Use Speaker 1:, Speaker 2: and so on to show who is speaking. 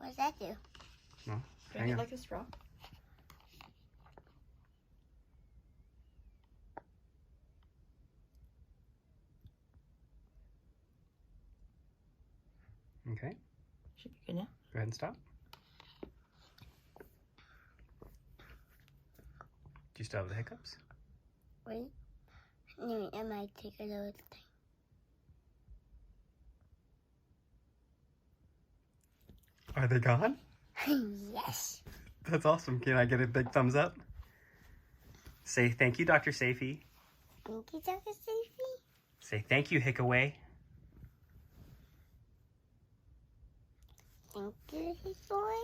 Speaker 1: What does that do?
Speaker 2: Well,
Speaker 3: Bend
Speaker 2: hang
Speaker 3: it
Speaker 2: on.
Speaker 3: like a straw.
Speaker 2: Okay.
Speaker 3: Should be good now.
Speaker 2: Go ahead and stop. Do you still have the hiccups?
Speaker 1: Wait. No, I might take a little
Speaker 2: Are they gone?
Speaker 1: thing. Yes.
Speaker 2: That's awesome. Can I get a big thumbs up? Say thank you, Dr. Safey.
Speaker 1: Thank you, Dr. Stevie.
Speaker 2: Say thank you, HiccAway.
Speaker 1: Thank you, boy.